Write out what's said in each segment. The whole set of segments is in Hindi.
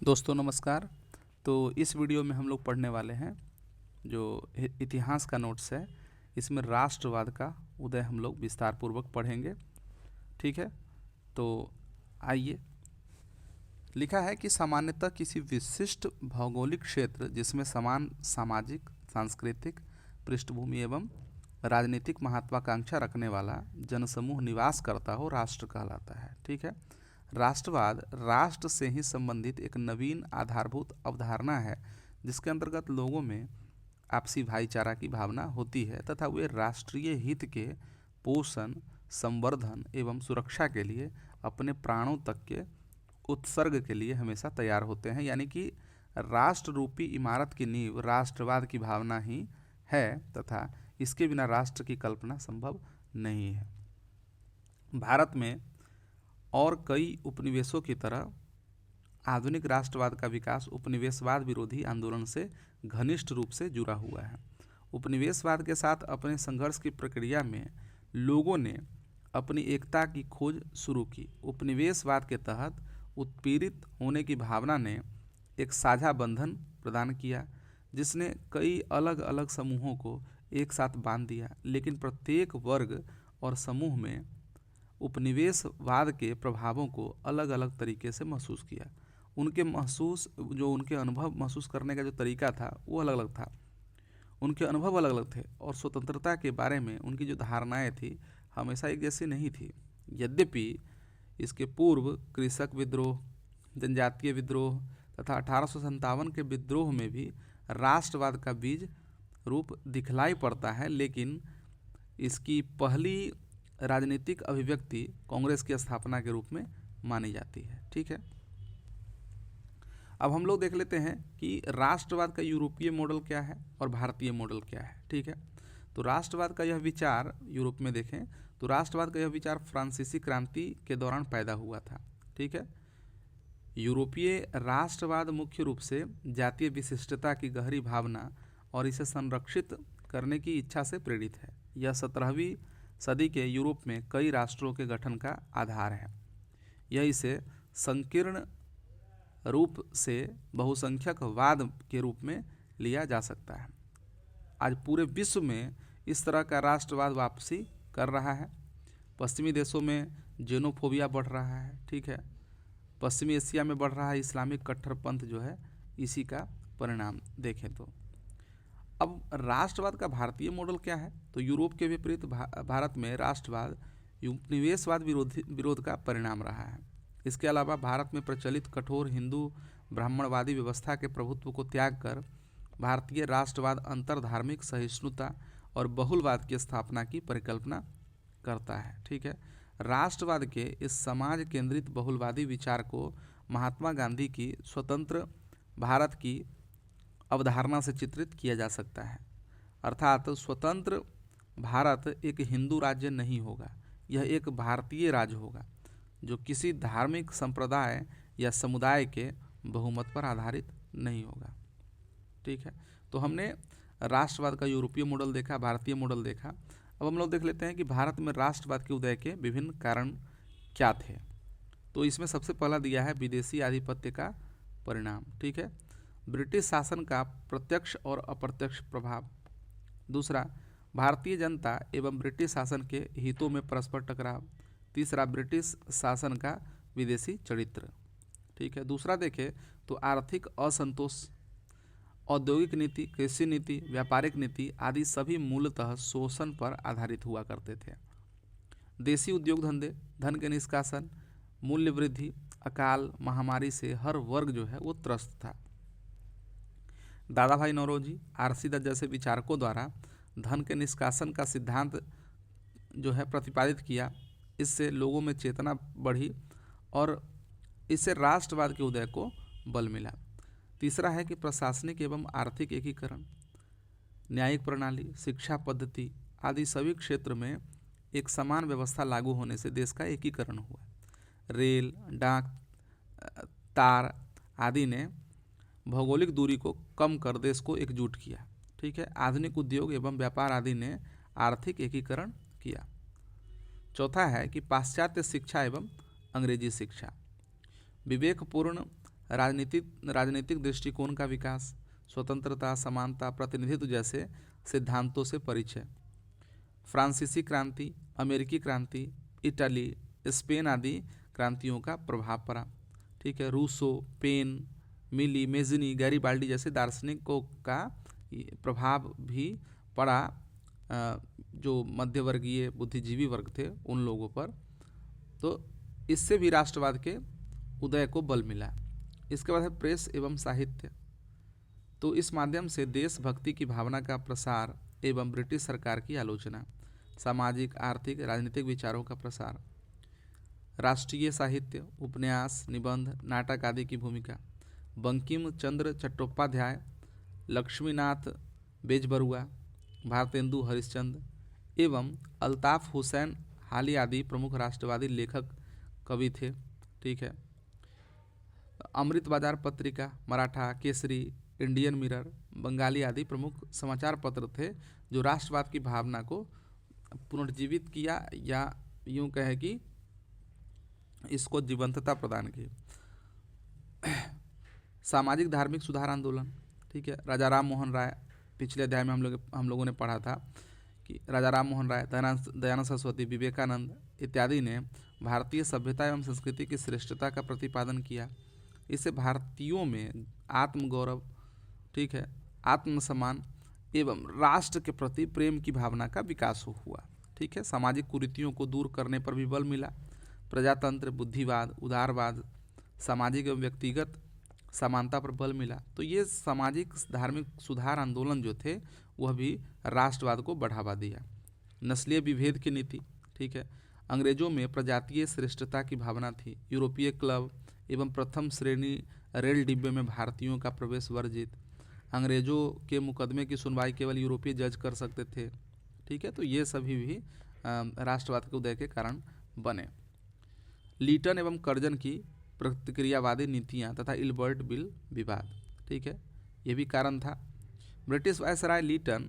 दोस्तों नमस्कार। तो इस वीडियो में हम लोग पढ़ने वाले हैं जो इतिहास का नोट्स है। इसमें राष्ट्रवाद का उदय हम लोग विस्तार पूर्वक पढ़ेंगे। ठीक है, तो आइए। लिखा है कि सामान्यतः किसी विशिष्ट भौगोलिक क्षेत्र जिसमें समान सामाजिक, सांस्कृतिक पृष्ठभूमि एवं राजनीतिक महत्वाकांक्षा रखने वाला जनसमूह निवास करता हो, राष्ट्र कहलाता है। ठीक है, राष्ट्रवाद राष्ट्र से ही संबंधित एक नवीन आधारभूत अवधारणा है जिसके अंतर्गत लोगों में आपसी भाईचारा की भावना होती है तथा वे राष्ट्रीय हित के पोषण, संवर्धन एवं सुरक्षा के लिए अपने प्राणों तक के उत्सर्ग के लिए हमेशा तैयार होते हैं। यानी कि राष्ट्र रूपी इमारत की नींव राष्ट्रवाद की भावना ही है तथा इसके बिना राष्ट्र की कल्पना संभव नहीं है। भारत में और कई उपनिवेशों की तरह आधुनिक राष्ट्रवाद का विकास उपनिवेशवाद विरोधी आंदोलन से घनिष्ठ रूप से जुड़ा हुआ है। उपनिवेशवाद के साथ अपने संघर्ष की प्रक्रिया में लोगों ने अपनी एकता की खोज शुरू की। उपनिवेशवाद के तहत उत्पीड़ित होने की भावना ने एक साझा बंधन प्रदान किया जिसने कई अलग अलग समूहों को एक साथ बांध दिया, लेकिन प्रत्येक वर्ग और समूह में उपनिवेशवाद के प्रभावों को अलग अलग तरीके से महसूस किया। उनके अनुभव महसूस करने का जो तरीका था वो अलग अलग था, उनके अनुभव अलग अलग थे और स्वतंत्रता के बारे में उनकी जो धारणाएं थी हमेशा एक जैसी नहीं थी। यद्यपि इसके पूर्व कृषक विद्रोह, जनजातीय विद्रोह तथा 1857 के विद्रोह में भी राष्ट्रवाद का बीज रूप दिखलाई पड़ता है, लेकिन इसकी पहली राजनीतिक अभिव्यक्ति कांग्रेस की स्थापना के रूप में मानी जाती है। ठीक है, अब हम लोग देख लेते हैं कि राष्ट्रवाद का यूरोपीय मॉडल क्या है और भारतीय मॉडल क्या है। ठीक है, तो राष्ट्रवाद का यह विचार यूरोप में देखें तो राष्ट्रवाद का यह विचार फ्रांसीसी क्रांति के दौरान पैदा हुआ था। ठीक है, यूरोपीय राष्ट्रवाद मुख्य रूप से जातीय विशिष्टता की गहरी भावना और इसे संरक्षित करने की इच्छा से प्रेरित है। यह 17वीं सदी के यूरोप में कई राष्ट्रों के गठन का आधार है। यह इसे संकीर्ण रूप से बहुसंख्यकवाद के रूप में लिया जा सकता है। आज पूरे विश्व में इस तरह का राष्ट्रवाद वापसी कर रहा है। पश्चिमी देशों में जेनोफोबिया बढ़ रहा है। ठीक है, पश्चिमी एशिया में बढ़ रहा है इस्लामिक कट्टरपंथ जो है, इसी का परिणाम देखें तो। अब राष्ट्रवाद का भारतीय मॉडल क्या है, तो यूरोप के विपरीत भारत में राष्ट्रवाद उपनिवेशवाद विरोध का परिणाम रहा है। इसके अलावा भारत में प्रचलित कठोर हिंदू ब्राह्मणवादी व्यवस्था के प्रभुत्व को त्याग कर भारतीय राष्ट्रवाद अंतरधार्मिक सहिष्णुता और बहुलवाद की स्थापना की परिकल्पना करता है। ठीक है, राष्ट्रवाद के इस समाज केंद्रित बहुलवादी विचार को महात्मा गांधी की स्वतंत्र भारत की अवधारणा से चित्रित किया जा सकता है। अर्थात स्वतंत्र भारत एक हिंदू राज्य नहीं होगा, यह एक भारतीय राज्य होगा जो किसी धार्मिक संप्रदाय या समुदाय के बहुमत पर आधारित नहीं होगा। ठीक है, तो हमने राष्ट्रवाद का यूरोपीय मॉडल देखा, भारतीय मॉडल देखा। अब हम लोग देख लेते हैं कि भारत में राष्ट्रवाद के उदय के विभिन्न कारण क्या थे। तो इसमें सबसे पहला दिया है विदेशी आधिपत्य का परिणाम। ठीक है, ब्रिटिश शासन का प्रत्यक्ष और अप्रत्यक्ष प्रभाव। दूसरा, भारतीय जनता एवं ब्रिटिश शासन के हितों में परस्पर टकराव। तीसरा, ब्रिटिश शासन का विदेशी चरित्र। ठीक है, दूसरा देखें तो आर्थिक असंतोष। औद्योगिक नीति, कृषि नीति, व्यापारिक नीति आदि सभी मूलतः शोषण पर आधारित हुआ करते थे। देसी उद्योग धंधे, धन के निष्कासन, मूल्य वृद्धि, अकाल, महामारी से हर वर्ग जो है वो त्रस्त था। दादा भाई नौरोजी, आरसी दत्त जैसे विचारकों द्वारा धन के निष्कासन का सिद्धांत जो है प्रतिपादित किया। इससे लोगों में चेतना बढ़ी और इससे राष्ट्रवाद के उदय को बल मिला। तीसरा है कि प्रशासनिक एवं आर्थिक एकीकरण, न्यायिक प्रणाली, शिक्षा पद्धति आदि सभी क्षेत्र में एक समान व्यवस्था लागू होने से देश का एकीकरण हुआ। रेल, डाक, तार आदि ने भौगोलिक दूरी को कम कर देश को एकजुट किया। ठीक है, आधुनिक उद्योग एवं व्यापार आदि ने आर्थिक एकीकरण किया। चौथा है कि पाश्चात्य शिक्षा एवं अंग्रेजी शिक्षा, विवेकपूर्ण राजनीतिक दृष्टिकोण का विकास, स्वतंत्रता, समानता, प्रतिनिधित्व जैसे सिद्धांतों से परिचय। फ्रांसीसी क्रांति, अमेरिकी क्रांति, इटली, स्पेन आदि क्रांतियों का प्रभाव पड़ा। ठीक है, रूसो, पेन, मिली, मेजनी, गैरीबाल्डी जैसे दार्शनिकों का प्रभाव भी पड़ा जो मध्यवर्गीय बुद्धिजीवी वर्ग थे उन लोगों पर। तो इससे भी राष्ट्रवाद के उदय को बल मिला। इसके बाद है प्रेस एवं साहित्य। तो इस माध्यम से देशभक्ति की भावना का प्रसार एवं ब्रिटिश सरकार की आलोचना, सामाजिक, आर्थिक, राजनीतिक विचारों का प्रसार। राष्ट्रीय साहित्य, उपन्यास, निबंध, नाटक आदि की भूमिका। बंकिम चंद्र चट्टोपाध्याय, लक्ष्मीनाथ बेजबरुआ, भारतेंदु हरिश्चंद्र एवं अल्ताफ हुसैन हाली आदि प्रमुख राष्ट्रवादी लेखक कवि थे। ठीक है, अमृत बाजार पत्रिका, मराठा केसरी, इंडियन मिरर, बंगाली आदि प्रमुख समाचार पत्र थे जो राष्ट्रवाद की भावना को पुनर्जीवित किया या यूं कहे कि इसको जीवंतता प्रदान की। सामाजिक धार्मिक सुधार आंदोलन। ठीक है, राजा राम मोहन राय, पिछले अध्याय में हम लोगों ने पढ़ा था कि राजा राम मोहन राय, दयानंद सरस्वती, विवेकानंद इत्यादि ने भारतीय सभ्यता एवं संस्कृति की श्रेष्ठता का प्रतिपादन किया। इससे भारतीयों में आत्मगौरव, ठीक है, आत्मसम्मान एवं राष्ट्र के प्रति प्रेम की भावना का विकास हुआ। ठीक है, सामाजिक कुरीतियों को दूर करने पर भी बल मिला। प्रजातंत्र, बुद्धिवाद, उदारवाद, सामाजिक एवं व्यक्तिगत समानता पर बल मिला। तो ये सामाजिक धार्मिक सुधार आंदोलन जो थे वह भी राष्ट्रवाद को बढ़ावा दिया। नस्लीय विभेद की नीति। ठीक है, अंग्रेजों में प्रजातीय श्रेष्ठता की भावना थी। यूरोपीय क्लब एवं प्रथम श्रेणी रेल डिब्बे में भारतीयों का प्रवेश वर्जित। अंग्रेजों के मुकदमे की सुनवाई केवल यूरोपीय जज कर सकते थे। ठीक है, तो ये सभी भी राष्ट्रवाद के उदय के कारण बने। लीटन एवं कर्जन की प्रतिक्रियावादी नीतियां तथा इल्बर्ट बिल विवाद। ठीक है, ये भी कारण था। ब्रिटिश वायसराय लीटन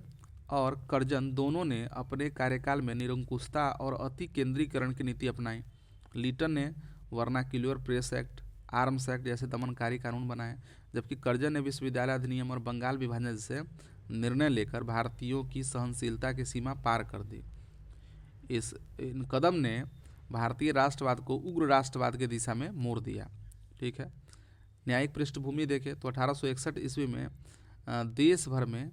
और कर्जन दोनों ने अपने कार्यकाल में निरंकुशता और अति केंद्रीकरण की नीति अपनाई। लीटन ने vernacular press act, arms act जैसे दमनकारी कानून बनाए, जबकि कर्जन ने विश्वविद्यालय अधिनियम और बंगाल विभाजन जैसे निर्णय लेकर भारतीयों की सहनशीलता की सीमा पार कर दी। इन कदम ने भारतीय राष्ट्रवाद को उग्र राष्ट्रवाद की दिशा में मोड़ दिया। ठीक है, न्यायिक पृष्ठभूमि देखें तो 1861 ईस्वी में देश भर में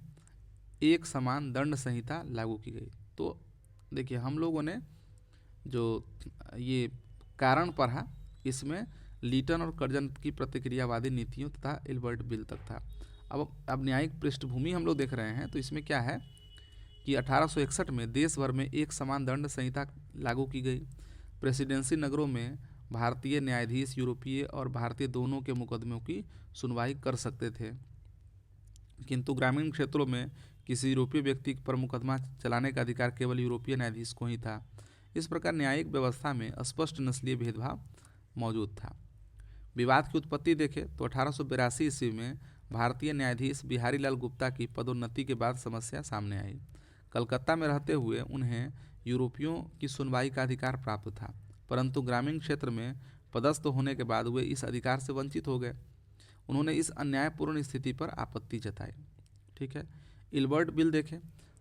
एक समान दंड संहिता लागू की गई। तो देखिए, हम लोगों ने जो ये कारण पढ़ा इसमें लीटन और कर्जन की प्रतिक्रियावादी नीतियों तथा इल्बर्ट बिल तक था। अब न्यायिक पृष्ठभूमि हम लोग देख रहे हैं तो इसमें क्या है कि 1861 में देश भर में एक समान दंड संहिता लागू की गई। प्रेसिडेंसी नगरों में भारतीय न्यायाधीश यूरोपीय और भारतीय दोनों के मुकदमों की सुनवाई कर सकते थे, किंतु ग्रामीण क्षेत्रों में किसी यूरोपीय व्यक्ति पर मुकदमा चलाने का अधिकार केवल यूरोपीय न्यायाधीश को ही था। इस प्रकार न्यायिक व्यवस्था में स्पष्ट नस्लीय भेदभाव मौजूद था। विवाद की उत्पत्ति देखें तो 1882 ईस्वी में भारतीय न्यायाधीश बिहारी लाल गुप्ता की पदोन्नति के बाद समस्या सामने आई। कलकत्ता में रहते हुए उन्हें यूरोपियों की सुनवाई का अधिकार प्राप्त था, परंतु ग्रामीण क्षेत्र में पदस्थ होने के बाद वे इस अधिकार से वंचित हो गए। उन्होंने इस अन्यायपूर्ण स्थिति पर आपत्ति जताई। ठीक है, इल्बर्ट बिल देखें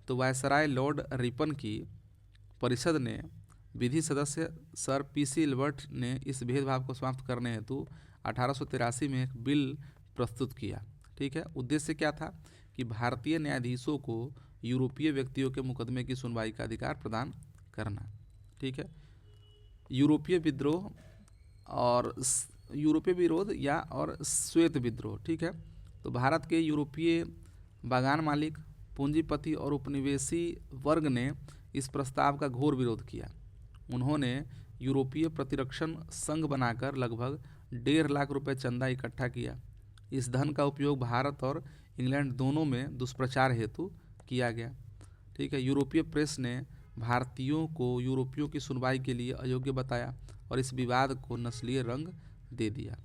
तो वायसराय लॉर्ड रिपन की परिषद ने विधि सदस्य सर पीसी इल्बर्ट ने इस भेदभाव को समाप्त करने हेतु 1883 में एक बिल प्रस्तुत किया। ठीक है, उद्देश्य क्या था कि भारतीय न्यायाधीशों को यूरोपीय व्यक्तियों के मुकदमे की सुनवाई का अधिकार प्रदान करना। ठीक है, यूरोपीय विद्रोह और यूरोपीय विरोध या और श्वेत विद्रोह। ठीक है, तो भारत के यूरोपीय बागान मालिक, पूंजीपति और उपनिवेशी वर्ग ने इस प्रस्ताव का घोर विरोध किया। उन्होंने यूरोपीय प्रतिरक्षण संघ बनाकर लगभग 1.5 लाख रुपए चंदा इकट्ठा किया। इस धन का उपयोग भारत और इंग्लैंड दोनों में दुष्प्रचार हेतु किया गया। ठीक है, यूरोपीय प्रेस ने भारतीयों को यूरोपियों की सुनवाई के लिए अयोग्य बताया और इस विवाद को नस्लीय रंग दे दिया।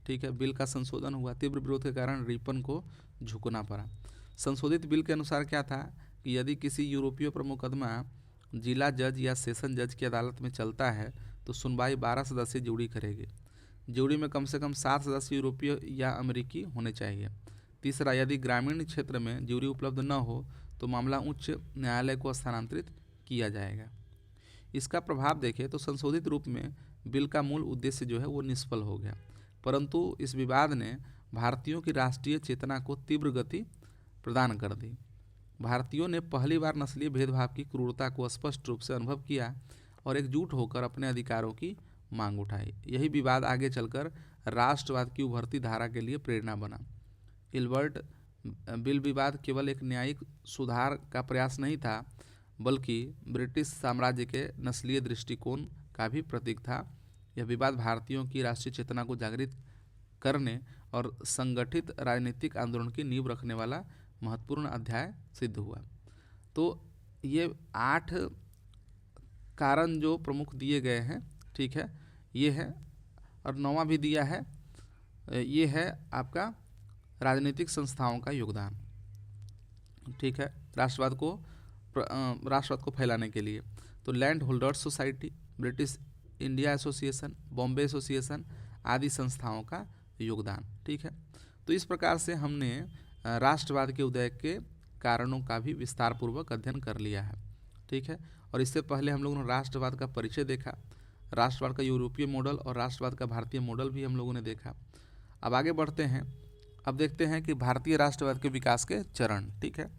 ठीक है, बिल का संशोधन हुआ। तीव्र विरोध के कारण रिपन को झुकना पड़ा। संशोधित बिल के अनुसार क्या था कि यदि किसी यूरोपीय पर मुकदमा जिला जज या सेशन जज की अदालत में चलता है तो सुनवाई 12 सदस्यीय जूरी करेगी। ज्यूरी में कम से कम 7 सदस्य यूरोपीय या अमेरिकी होने चाहिए। तीसरा, यदि ग्रामीण क्षेत्र में ज्यूरी उपलब्ध न हो तो मामला उच्च न्यायालय को स्थानांतरित किया जाएगा। इसका प्रभाव देखें तो संशोधित रूप में बिल का मूल उद्देश्य जो है वो निष्फल हो गया, परंतु इस विवाद ने भारतीयों की राष्ट्रीय चेतना को तीव्र गति प्रदान कर दी। भारतीयों ने पहली बार नस्लीय भेदभाव की क्रूरता को स्पष्ट रूप से अनुभव किया और एकजुट होकर अपने अधिकारों की मांग उठाई। यही विवाद आगे चलकर राष्ट्रवाद की उभरती धारा के लिए प्रेरणा बना। इल्बर्ट बिल विवाद केवल एक न्यायिक सुधार का प्रयास नहीं था, बल्कि ब्रिटिश साम्राज्य के नस्लीय दृष्टिकोण का भी प्रतीक था। यह विवाद भारतीयों की राष्ट्रीय चेतना को जागृत करने और संगठित राजनीतिक आंदोलन की नींव रखने वाला महत्वपूर्ण अध्याय सिद्ध हुआ। तो ये 8 कारण जो प्रमुख दिए गए हैं, ठीक है, ये है, और 9वां भी दिया है, ये है आपका राजनीतिक संस्थाओं का योगदान, ठीक है, राष्ट्रवाद को फैलाने के लिए। तो land holders society, British India association, Bombay association आदि संस्थाओं का योगदान, ठीक है। तो इस प्रकार से हमने राष्ट्रवाद के उदय के कारणों का भी विस्तार पूर्वक अध्ययन कर लिया है, ठीक है। और इससे पहले हम लोगों ने राष्ट्रवाद का परिचय देखा, राष्ट्रवाद का यूरोपीय मॉडल और राष्ट्रवाद का भारतीय मॉडल भी हम लोगों ने देखा। अब आगे बढ़ते हैं, अब देखते हैं कि भारतीय राष्ट्रवाद के विकास के चरण, ठीक है।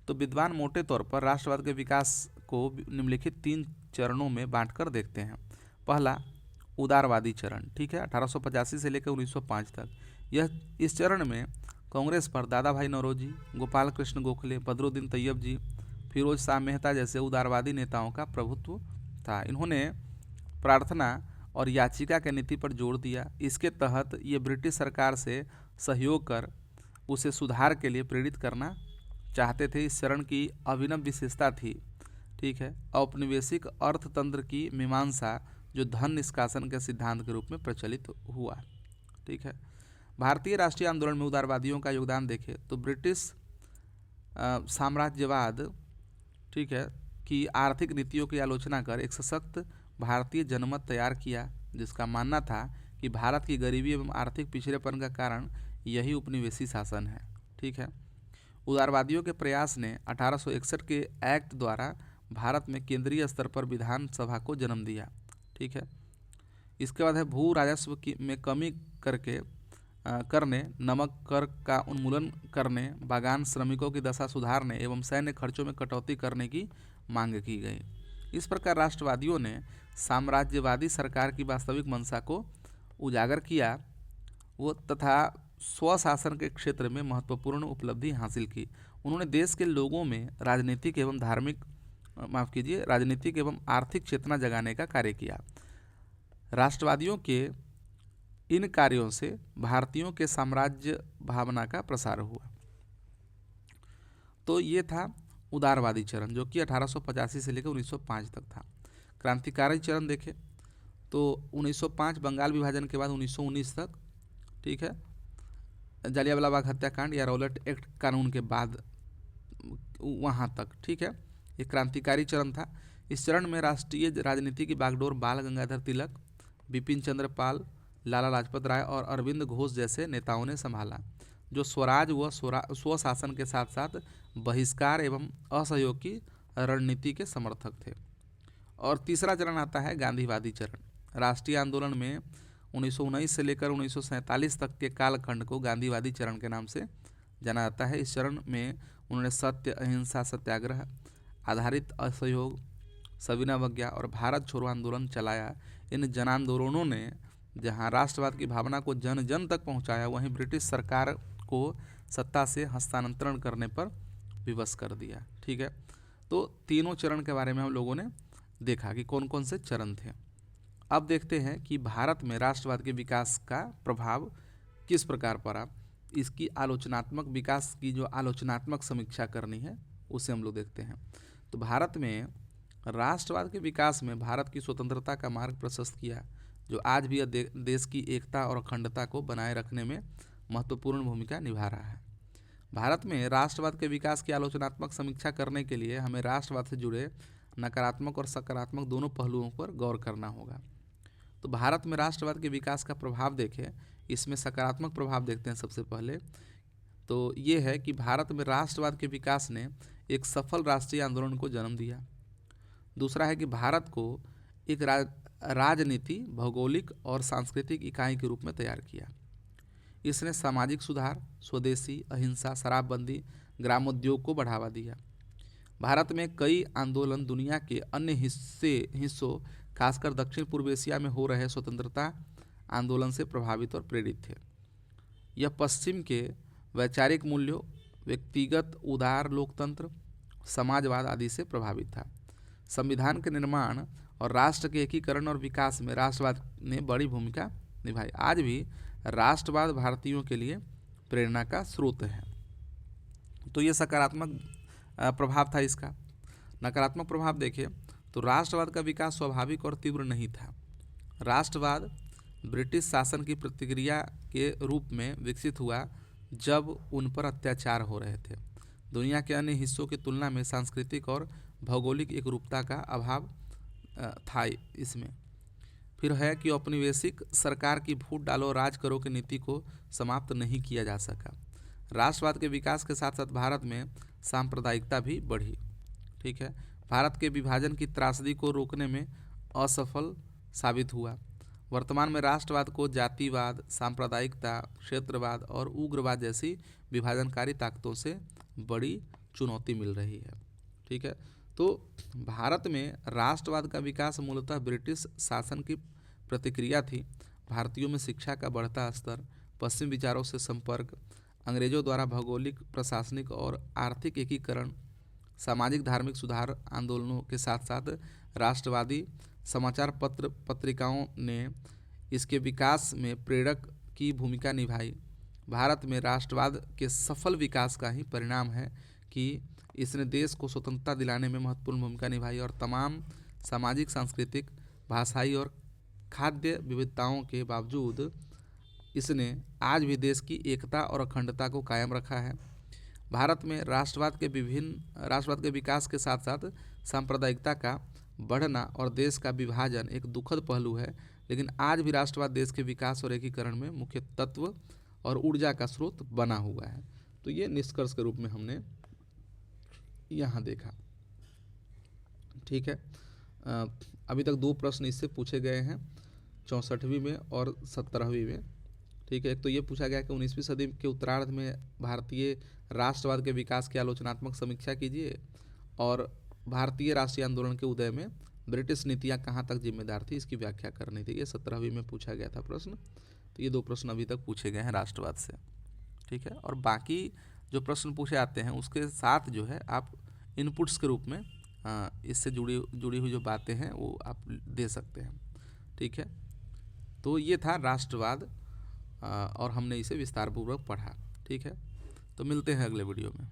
तो विद्वान मोटे तौर पर राष्ट्रवाद के विकास को निम्नलिखित 3 चरणों में बांटकर देखते हैं। पहला, उदारवादी चरण, ठीक है, 1885 से लेकर 1905 तक। इस चरण में कांग्रेस पर दादा भाई नौरोजी, गोपाल कृष्ण गोखले, बदरुद्दीन तैयब जी, फिरोज शाह मेहता जैसे उदारवादी नेताओं का प्रभुत्व था। इन्होंने प्रार्थना और याचिका के नीति पर जोर दिया। इसके तहत ये ब्रिटिश सरकार से सहयोग कर उसे सुधार के लिए प्रेरित करना चाहते थे। इस चरण की अभिनव विशेषता थी, ठीक है, औपनिवेशिक अर्थतंत्र की मीमांसा जो धन निष्कासन के सिद्धांत के रूप में प्रचलित हुआ, ठीक है। भारतीय राष्ट्रीय आंदोलन में उदारवादियों का योगदान देखें तो ब्रिटिश साम्राज्यवाद, ठीक है, की आर्थिक नीतियों की आलोचना कर एक सशक्त भारतीय जनमत तैयार किया, जिसका मानना था कि भारत की गरीबी एवं आर्थिक पिछड़ेपन का कारण यही उपनिवेशी शासन है, ठीक है। उदारवादियों के प्रयास ने 1861 के एक्ट द्वारा भारत में केंद्रीय स्तर पर विधानसभा को जन्म दिया, ठीक है। इसके बाद है भू राजस्व में कमी करने, नमक कर का उन्मूलन करने, बागान श्रमिकों की दशा सुधारने एवं सैन्य खर्चों में कटौती करने की मांग की गई। इस प्रकार राष्ट्रवादियों ने साम्राज्यवादी सरकार की वास्तविक मंशा को उजागर किया वो तथा स्वशासन के क्षेत्र में महत्वपूर्ण उपलब्धि हासिल की। उन्होंने देश के लोगों में राजनीतिक एवं आर्थिक चेतना जगाने का कार्य किया। राष्ट्रवादियों के इन कार्यों से भारतीयों के साम्राज्य भावना का प्रसार हुआ। तो ये था उदारवादी चरण, जो कि 1885 से लेकर 1905 तक था। क्रांतिकारी चरण देखें तो 1905 बंगाल विभाजन के बाद 1919 तक, ठीक है, जालियांवाला बाग हत्याकांड या रौलट एक्ट कानून के बाद वहाँ तक, ठीक है, ये क्रांतिकारी चरण था। इस चरण में राष्ट्रीय राजनीति की बागडोर बाल गंगाधर तिलक, बिपिन चंद्र पाल, लाला लाजपत राय और अरविंद घोष जैसे नेताओं ने संभाला, जो स्वराज व स्वशासन के साथ साथ बहिष्कार एवं असहयोग की रणनीति के समर्थक थे। और तीसरा चरण आता है गांधीवादी चरण। राष्ट्रीय आंदोलन में 1919 से लेकर 1947 तक के कालखंड को गांधीवादी चरण के नाम से जाना जाता है। इस चरण में उन्होंने सत्य, अहिंसा, सत्याग्रह आधारित असहयोग, सविनय अवज्ञा और भारत छोड़ो आंदोलन चलाया। इन जन आंदोलनों ने जहां राष्ट्रवाद की भावना को जन जन तक पहुंचाया, वहीं ब्रिटिश सरकार को सत्ता से हस्तांतरण करने पर विवश कर दिया, ठीक है। तो तीनों चरण के बारे में हम लोगों ने देखा कि कौन कौन से चरण थे। अब देखते हैं कि भारत में राष्ट्रवाद के विकास का प्रभाव किस प्रकार पड़ा। इसकी आलोचनात्मक विकास की जो आलोचनात्मक समीक्षा करनी है उसे हम लोग देखते हैं। तो भारत में राष्ट्रवाद के विकास में भारत की स्वतंत्रता का मार्ग प्रशस्त किया, जो आज भी देश की एकता और अखंडता को बनाए रखने में महत्वपूर्ण भूमिका निभा रहा है। भारत में राष्ट्रवाद के विकास की आलोचनात्मक समीक्षा करने के लिए हमें राष्ट्रवाद से जुड़े नकारात्मक और सकारात्मक दोनों पहलुओं पर गौर करना होगा। तो भारत में राष्ट्रवाद के विकास का प्रभाव देखें, इसमें सकारात्मक प्रभाव देखते हैं सबसे पहले। तो ये है कि भारत में राष्ट्रवाद के विकास ने एक सफल राष्ट्रीय आंदोलन को जन्म दिया। दूसरा है कि भारत को एक राजनीति, भौगोलिक और सांस्कृतिक इकाई के रूप में तैयार किया। इसने सामाजिक सुधार, स्वदेशी, अहिंसा, शराबबंदी, ग्रामोद्योग को बढ़ावा दिया। भारत में कई आंदोलन दुनिया के अन्य हिस्सों खासकर दक्षिण पूर्व एशिया में हो रहे स्वतंत्रता आंदोलन से प्रभावित और प्रेरित थे। यह पश्चिम के वैचारिक मूल्यों, व्यक्तिगत उदार लोकतंत्र, समाजवाद आदि से प्रभावित था। संविधान के निर्माण और राष्ट्र के एकीकरण और विकास में राष्ट्रवाद ने बड़ी भूमिका निभाई। आज भी राष्ट्रवाद भारतीयों के लिए प्रेरणा का स्रोत है। तो ये सकारात्मक प्रभाव था इसका। नकारात्मक प्रभाव देखें तो राष्ट्रवाद का विकास स्वाभाविक और तीव्र नहीं था। राष्ट्रवाद ब्रिटिश शासन की प्रतिक्रिया के रूप में विकसित हुआ जब उन पर अत्याचार हो रहे थे। दुनिया के अन्य हिस्सों की तुलना में सांस्कृतिक और भौगोलिक एकरूपता का अभाव था इसमें। फिर है कि औपनिवेशिक सरकार की फूट डालो राज करो की नीति को समाप्त नहीं किया जा सका। राष्ट्रवाद के विकास के साथ साथ भारत में सांप्रदायिकता भी बढ़ी। ठीक है, भारत के विभाजन की त्रासदी को रोकने में असफल साबित हुआ। वर्तमान में राष्ट्रवाद को जातिवाद, सांप्रदायिकता, क्षेत्रवाद और उग्रवाद जैसी विभाजनकारी ताकतों से बड़ी चुनौती मिल रही है। ठीक है, तो भारत में राष्ट्रवाद का विकास मूलतः ब्रिटिश शासन की प्रतिक्रिया थी। भारतीयों में शिक्षा का बढ़ता स्तर, पश्चिम विचारों से संपर्क, अंग्रेजों द्वारा भौगोलिक, प्रशासनिक और आर्थिक एकीकरण, सामाजिक धार्मिक सुधार आंदोलनों के साथ साथ राष्ट्रवादी समाचार पत्र पत्रिकाओं ने इसके विकास में प्रेरक की भूमिका निभाई। भारत में राष्ट्रवाद के सफल विकास का ही परिणाम है कि इसने देश को स्वतंत्रता दिलाने में महत्वपूर्ण भूमिका निभाई और तमाम सामाजिक, सांस्कृतिक, भाषाई और खाद्य विविधताओं के बावजूद इसने आज भी देश की एकता और अखंडता को कायम रखा है। भारत में राष्ट्रवाद के विकास के साथ साथ सांप्रदायिकता का बढ़ना और देश का विभाजन एक दुखद पहलू है, लेकिन आज भी राष्ट्रवाद देश के विकास और एकीकरण में मुख्य तत्व और ऊर्जा का स्रोत बना हुआ है। तो ये निष्कर्ष के रूप में हमने यहाँ देखा। ठीक है, अभी तक 2 प्रश्न इससे पूछे गए हैं, 64वीं में और 17वीं में। ठीक है, एक तो ये पूछा गया कि 19वीं सदी के उत्तरार्ध में भारतीय राष्ट्रवाद के विकास की आलोचनात्मक समीक्षा कीजिए और भारतीय राष्ट्रीय आंदोलन के उदय में ब्रिटिश नीतियाँ कहाँ तक जिम्मेदार थी, इसकी व्याख्या करनी थी। ये 17वीं में पूछा गया था प्रश्न। तो ये 2 प्रश्न अभी तक पूछे गए हैं राष्ट्रवाद से। ठीक है, और बाकी जो प्रश्न पूछे आते हैं उसके साथ जो है आप इनपुट्स के रूप में इससे जुड़ी हुई जो बातें हैं वो आप दे सकते हैं। ठीक है, तो ये था राष्ट्रवाद और हमने इसे विस्तारपूर्वक पढ़ा। ठीक है, तो मिलते हैं अगले वीडियो में।